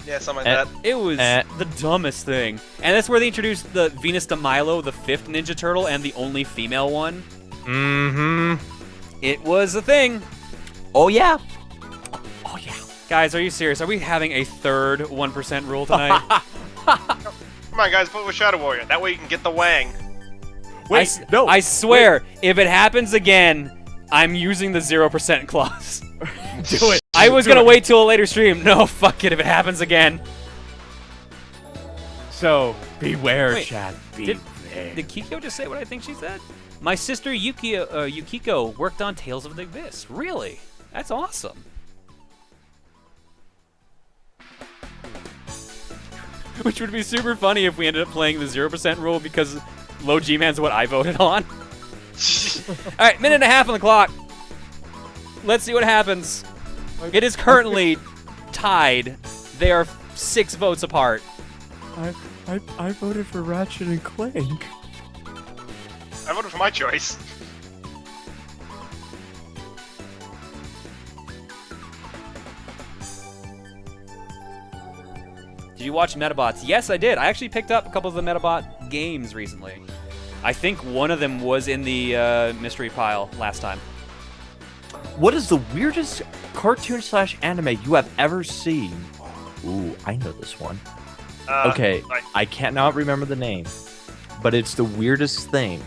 Yeah, something like that. It was the dumbest thing. And that's where they introduced the Venus de Milo, the 5th Ninja Turtle, and the only female one. Mm-hmm. It was a thing. Oh, yeah. Oh, yeah. Guys, are you serious? Are we having a third 1% rule tonight? Come on, guys, put with Shadow Warrior. That way you can get the Wang. Wait, no. I swear, if it happens again, I'm using the 0% clause. Do it. I was gonna wait till a later stream. No, fuck it, if it happens again. So, beware, Wait, Chad. Did Kiko just say what I think she said? My sister Yukiko worked on Tales of the Abyss. Really? That's awesome. Which would be super funny if we ended up playing the 0% rule because Low G-Man's what I voted on. Alright, minute and a half on the clock. Let's see what happens. It is currently tied. They are 6 votes apart. I voted for Ratchet and Clank. I voted for my choice. Did you watch Metabots? Yes, I did. I actually picked up a couple of the Metabot games recently. I think one of them was in the mystery pile last time. What is the weirdest cartoon/anime you have ever seen? Ooh, I know this one. Okay, Right. I cannot remember the name, but it's the weirdest thing.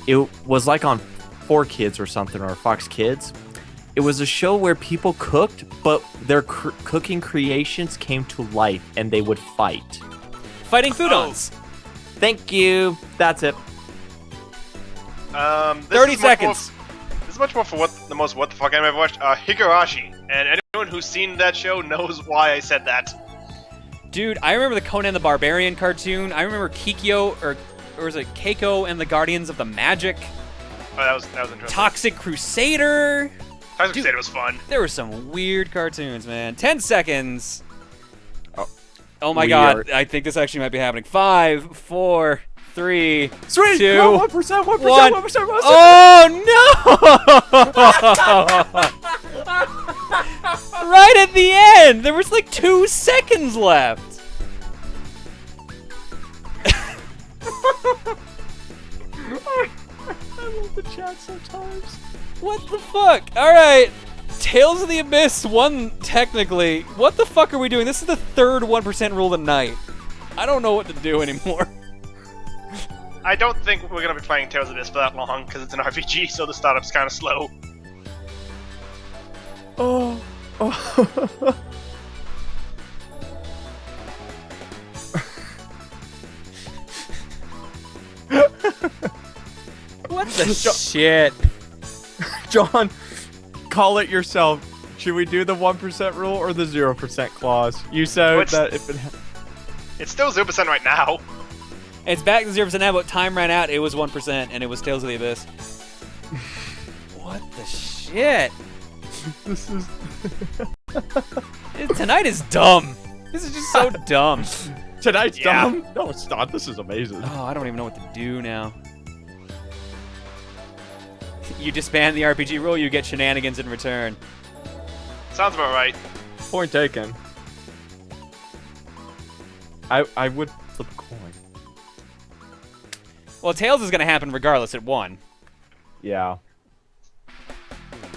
It was like on 4Kids or something, or Fox Kids. It was a show where people cooked, but their cooking creations came to life, and they would fight. Fighting Foodons. Thank you. That's it. This 30 is much seconds. This is much more for the most what the fuck anime I've watched. Higurashi. And anyone who's seen that show knows why I said that. Dude, I remember the Conan the Barbarian cartoon. I remember Kikyo, or was it Keiko and the Guardians of the Magic? Oh, that was interesting. Toxic Crusader. Toxic Dude. Crusader was fun. There were some weird cartoons, man. 10 seconds. Oh my We god, I think this actually might be happening. 5, 4, 3, 3, 2, 1%, 1. 1%. Oh no! Right at the end! There was like 2 seconds left! I love the chat sometimes. What the fuck? Alright. Tales of the Abyss won technically. What the fuck are we doing? This is the third 1% rule of the night. I don't know what to do anymore. I don't think we're gonna be playing Tales of this for that long because it's an RPG, so the startup's kind of slow. Oh. What the shit? John, call it yourself. Should we do the 1% rule or the 0% clause? You said that if it... It's still 0% right now. It's back to 0% now, but time ran out. It was 1%, and it was Tales of the Abyss. What the shit? This is... Tonight is dumb. This is just so dumb. Tonight's dumb? No, it's not. This is amazing. Oh, I don't even know what to do now. You disband the RPG rule, you get shenanigans in return. Sounds about right. Point taken. I would flip a coin. Well, Tails is going to happen regardless at 1. Yeah.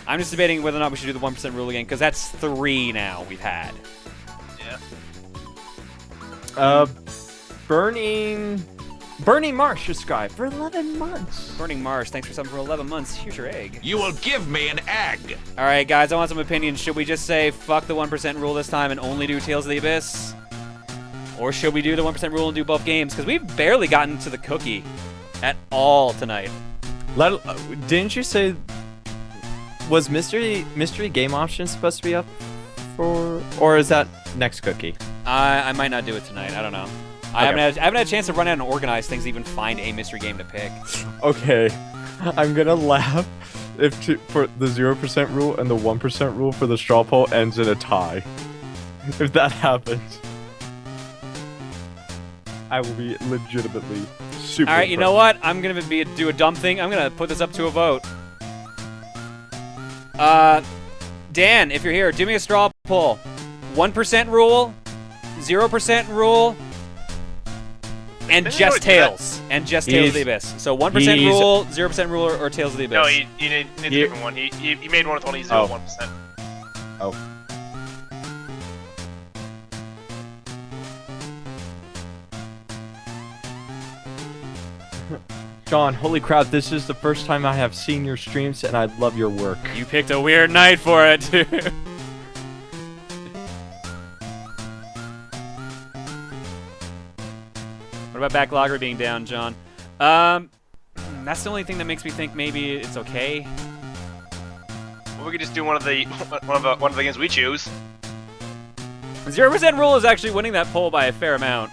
I'm just debating whether or not we should do the 1% rule again, because that's 3 now we've had. Yeah. Burning Marsh subscribed for 11 months. Burning Marsh, thanks for something for 11 months. Here's your egg. You will give me an egg. All right, guys, I want some opinions. Should we just say fuck the 1% rule this time and only do Tales of the Abyss? Or should we do the 1% rule and do both games? Because we've barely gotten to the cookie at all tonight. Didn't you say... Was mystery game option supposed to be up for... Or is that next cookie? I might not do it tonight. I don't know. I haven't had a chance to run out and organize things to even find a mystery game to pick. Okay. I'm going to laugh for the 0% rule and the 1% rule for the straw poll ends in a tie. If that happens, I will be legitimately super All right, you know what? I'm going to do a dumb thing. I'm going to put this up to a vote. Dan, if you're here, do me a straw poll. 1% rule, 0% rule, and just Tails. And just Tales of the Abyss. So 1% rule, 0% rule, or Tales of the Abyss. No, he needs a different one. He made one with only 1%. Oh. John, holy crap, this is the first time I have seen your streams and I love your work. You picked a weird night for it, too. What about backlogger being down, John? That's the only thing that makes me think maybe it's okay. Well, we could just do one of the games we choose. 0% rule is actually winning that poll by a fair amount.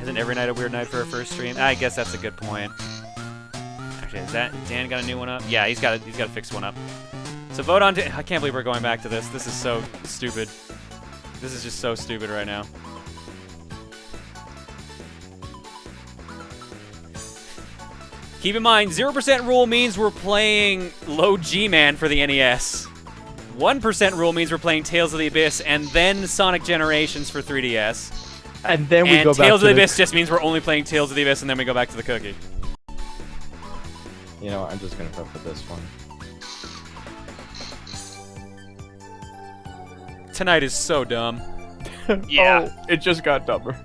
Isn't every night a weird night for a first stream? I guess that's a good point. Actually, is that Dan got a new one up? Yeah, he's got to fix one up. So vote on. I can't believe we're going back to this. This is so stupid. This is just so stupid right now. Keep in mind, 0% rule means we're playing Low G-Man for the NES. 1% rule means we're playing Tales of the Abyss and then Sonic Generations for 3DS. And then we go back to Tales of the Abyss just means we're only playing Tales of the Abyss and then we go back to the cookie. You know what, I'm just going to vote for this one. Tonight is so dumb. Yeah. Oh, it just got dumber.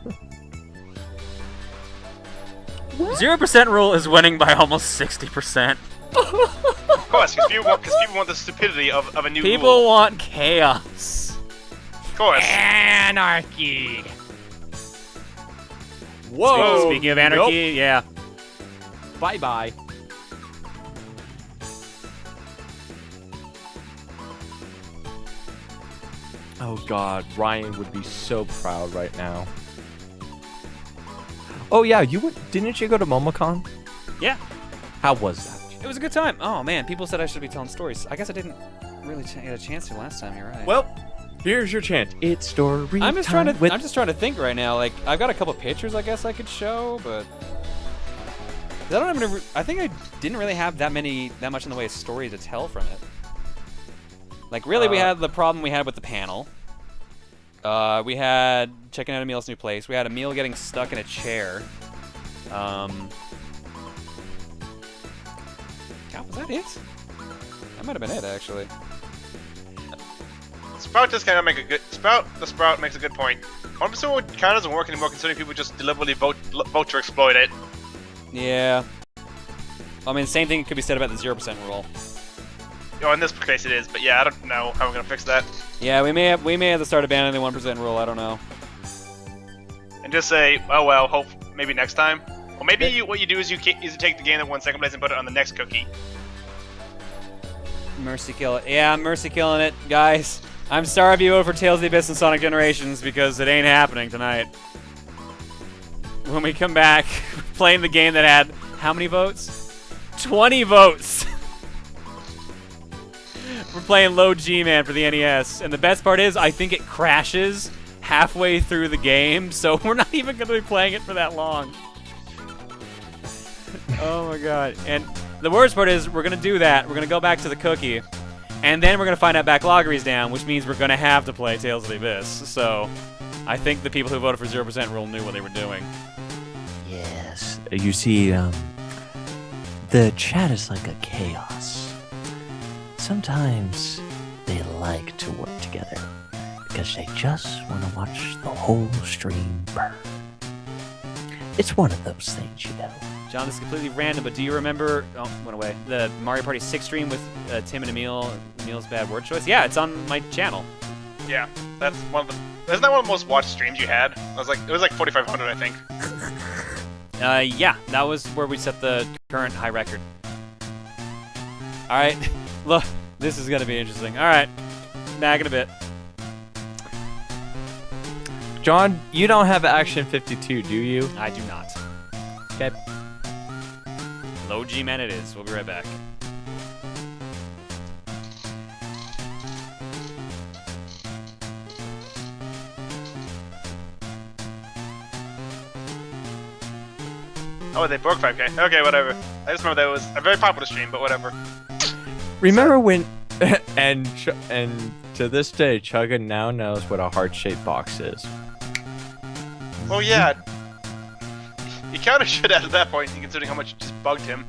0% rule is winning by almost 60%. Of course, because people want the stupidity of a new People rule. want chaos. Of course. Anarchy. Whoa! Speaking of anarchy, yeah. Bye-bye. Oh god, Ryan would be so proud right now. Oh yeah, didn't you go to MomoCon? Yeah. How was that? It was a good time. Oh man, people said I should be telling stories. I guess I didn't really get a chance to last time. You're right. Well, here's your chance. It's story I'm just trying time to. I'm just trying to think right now. Like I've got a couple pictures I guess I could show, but I don't even. I think I didn't really have that much in the way of story to tell from it. Like really, we had the problem we had with the panel. We had checking out Emil's new place. We had Emil getting stuck in a chair. God, was that it? That might have been it, actually. Sprout does kind of make a good... The Sprout makes a good point. 1% rule kind of doesn't work anymore considering people just deliberately vote to exploit it. Yeah. I mean, same thing could be said about the 0% rule. Oh, in this case it is, but yeah, I don't know how we're gonna fix that. Yeah, we may have to start abandoning the 1% rule. I don't know. And just say, oh well, hope maybe next time. Or maybe what you do is you take the game that won second place and put it on the next cookie. Mercy kill it. Yeah, mercy killing it, guys. I'm sorry if you vote for Tales of the Abyss and Sonic Generations because it ain't happening tonight. When we come back, playing the game that had how many votes? 20 votes. We're playing Low G-Man for the NES, and the best part is I think it crashes halfway through the game, so we're not even going to be playing it for that long. Oh my god. And the worst part is we're going to do that. We're going to go back to the cookie, and then we're going to find out Backloggery's down, which means we're going to have to play Tales of the Abyss. So I think the people who voted for 0% rule knew what they were doing. Yes. You see, the chat is like a chaos. Sometimes they like to work together because they just want to watch the whole stream burn. It's one of those things, you know. John, this is completely random, but do you remember... Oh, went away. The Mario Party 6 stream with Tim and Emil, Emil's bad word choice? Yeah, it's on my channel. Yeah, that's one of the... Isn't that one of the most watched streams you had? It was like 4,500, I think. Yeah, that was where we set the current high record. Alright, look, this is gonna be interesting. Alright, back in a bit. John, you don't have Action 52, do you? I do not. Okay. Low G-Man it is. We'll be right back. Oh, they broke 5K. Okay, whatever. I just remember that was a very popular stream, but whatever. Remember when... and to this day, Chugga now knows what a heart-shaped box is. Well, yeah. You kind of should have at that point, considering how much it just bugged him.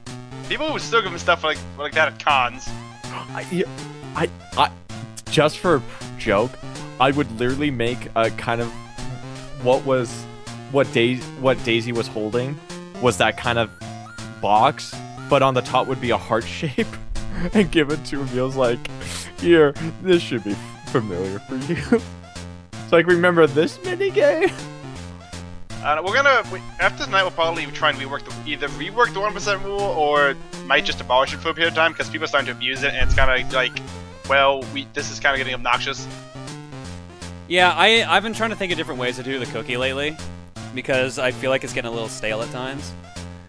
People would still give him stuff like that at cons. I just for a joke, I would literally make a kind of what Daisy was holding was that kind of box, but on the top would be a heart shape, and give it to him. He was like, "Here, this should be familiar for you." It's like, remember this minigame? After tonight, we'll probably try and either rework the 1% rule or might just abolish it for a period of time because people are starting to abuse it and it's kind of like, well, this is kind of getting obnoxious. Yeah, I've been trying to think of different ways to do the cookie lately because I feel like it's getting a little stale at times.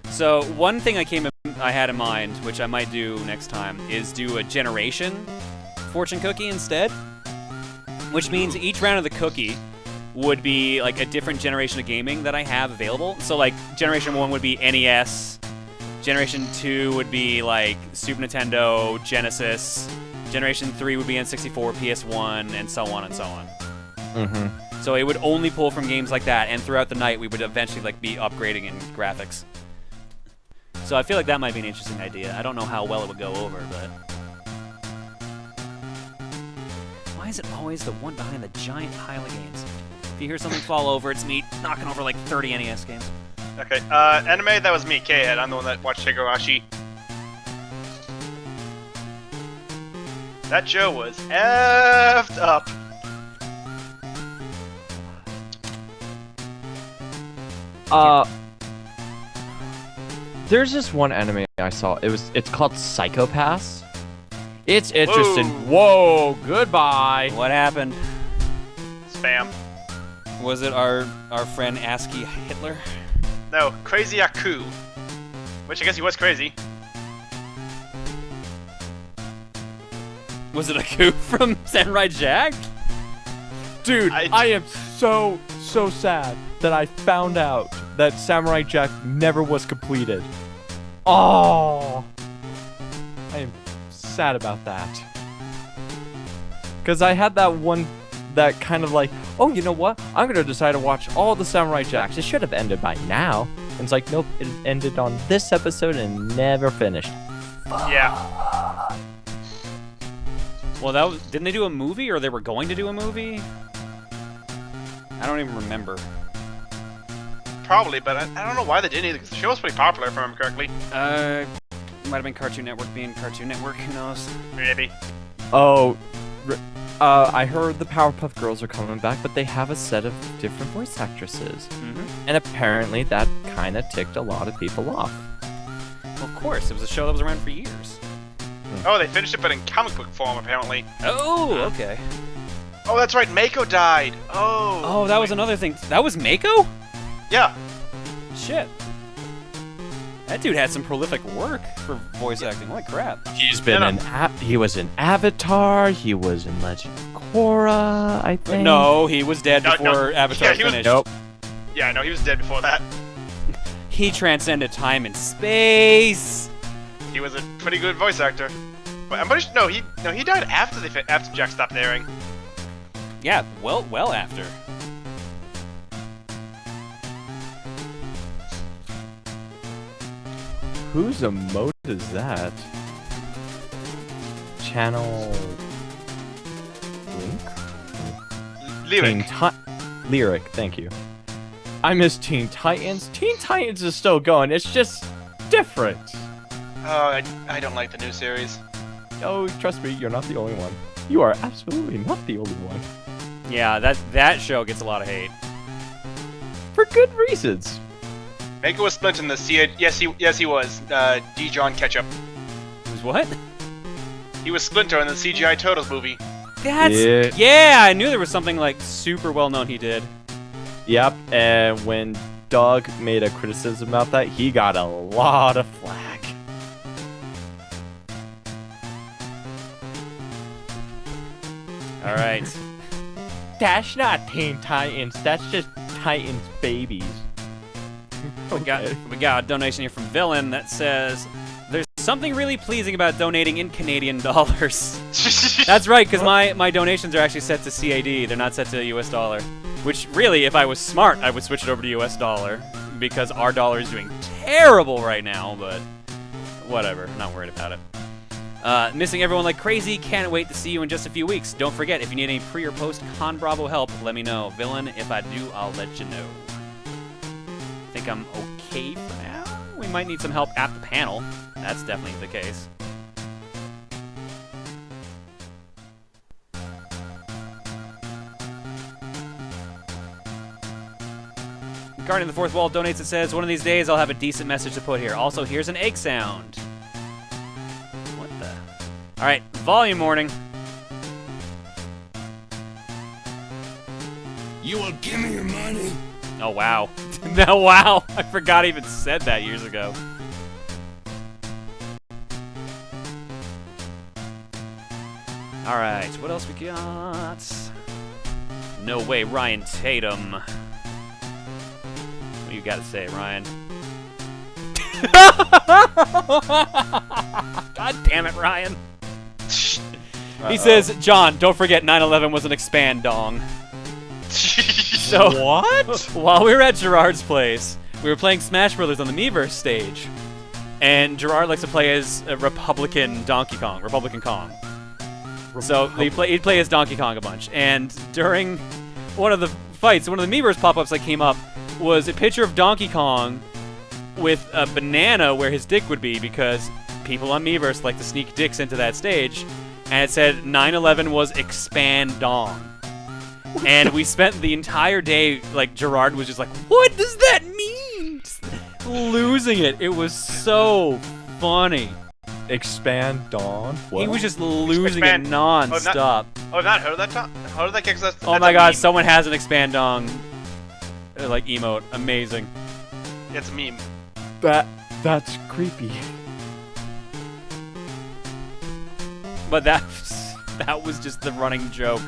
So one thing I had in mind, which I might do next time, is do a generation fortune cookie instead, which means each round of the cookie would be like a different generation of gaming that I have available. So like Generation 1 would be NES, Generation 2 would be like Super Nintendo, Genesis, Generation 3 would be N64, PS1, and so on and so on. Mm-hmm. So it would only pull from games like that, and throughout the night we would eventually like be upgrading in graphics. So I feel like that might be an interesting idea. I don't know how well it would go over, but... Why is it always the one behind the giant pile of games? If you hear something fall over, it's me knocking over like 30 NES games. Okay, anime, that was me, K-Head. I'm the one that watched Higurashi. That show was effed up. There's this one anime I saw. It's called Psychopaths. It's interesting. Whoa, goodbye. What happened? Spam. Was it our friend ASCII Hitler? No, Crazy Aku. Which I guess he was crazy. Was it a coup from Samurai Jack? Dude, I am so sad that I found out that Samurai Jack never was completed. Oh, I am sad about that. Because I had that kind of like, oh, you know what? I'm gonna decide to watch all the Samurai Jacks. It should have ended by now. And it's like, nope, it ended on this episode and never finished. Yeah. Well, didn't they do a movie, or they were going to do a movie? I don't even remember. Probably, but I don't know why they didn't either, because the show was pretty popular, if I remember correctly. Might have been Cartoon Network being Cartoon Network, who knows? Maybe. Oh, I heard the Powerpuff Girls are coming back, but they have a set of different voice actresses. Mm-hmm. And apparently that kind of ticked a lot of people off. Well, of course, it was a show that was around for years. Oh, they finished it, but in comic book form, apparently. Oh, okay. Oh, that's right, Mako died. Oh. Oh, that was another thing. That was Mako? Yeah. Shit. That dude had some prolific work for voice acting. Holy crap. He's been he was in Avatar, he was in Legend of Korra, I think. No, he was dead No, before Avatar he was- finished. Nope. Yeah, no, he was dead before that. He transcended time and space. He was a pretty good voice actor. But I'm pretty sure, he died after Jack stopped airing. Yeah, well after. Whose emote is that? Channel Link? Lyric. Lyric, thank you. I miss Teen Titans. Teen Titans is still going. It's just different. Oh, I don't like the new series. Oh, trust me, you're not the only one. You are absolutely not the only one. Yeah, that show gets a lot of hate. For good reasons. Mako was Splinter in the yes he was. D. John Ketchup. Was what? He was Splinter in the CGI Turtles movie. Yeah, I knew there was something like super well known he did. Yep, and when Doug made a criticism about that, he got a lot of flack. All right. That's not Teen Titans, that's just Titans babies. We got a donation here from Villain that says, there's something really pleasing about donating in Canadian dollars. That's right, because my donations are actually set to CAD. They're not set to US dollar. Which, really, if I was smart, I would switch it over to US dollar. Because our dollar is doing terrible right now, but whatever. I'm not worried about it. Missing everyone like crazy. Can't wait to see you in just a few weeks. Don't forget, if you need any pre or post Con Bravo help, let me know. Villain, if I do, I'll let you know. I think I'm okay for now. We might need some help at the panel. That's definitely the case. Guardian of the Fourth Wall donates and says, one of these days I'll have a decent message to put here. Also, here's an egg sound. What the? Alright, volume warning. You will give me your money. Oh, wow. No, wow. I forgot I even said that years ago. Alright, what else we got? No way, Ryan Tatum. What do you got to say, Ryan? God damn it, Ryan. He says, John, don't forget 9/11 was an expand dong. So, What? while we were at Gerard's place, we were playing Smash Brothers on the Miiverse stage. And Gerard likes to play as a Republican Kong. So he'd play as Donkey Kong a bunch. And during one of the fights, one of the Miiverse pop-ups that came up was a picture of Donkey Kong with a banana where his dick would be, because people on Miiverse like to sneak dicks into that stage. And it said 9/11 was expand dong. And we spent the entire day, like, Gerard was just like, what does that mean? Just losing it. It was so funny. Expand Dawn? He was just losing Expand- it non-stop. Oh, I've not heard of that. How did that kick us? Oh my god, someone has an expand dong, like, emote. Amazing. It's a meme. That's creepy. But that was just the running joke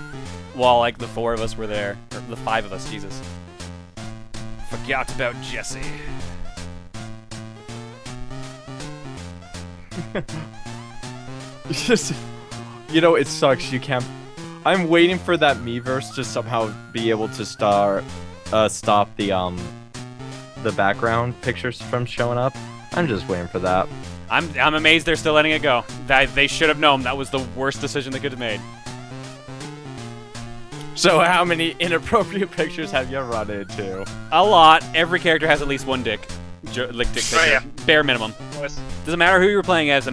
while, like, the four of us were there. Or the five of us, Jesus. Forgot about Jesse. It's just, you know, it sucks. You can't. I'm waiting for that Miiverse to somehow be able to stop the background pictures from showing up. I'm just waiting for that. I'm amazed they're still letting it go. They should have known that was the worst decision they could have made. So how many inappropriate pictures have you run into? A lot. Every character has at least one dick. Dick picture. Oh, yeah. Bare minimum. Boys. Doesn't matter who you're playing as.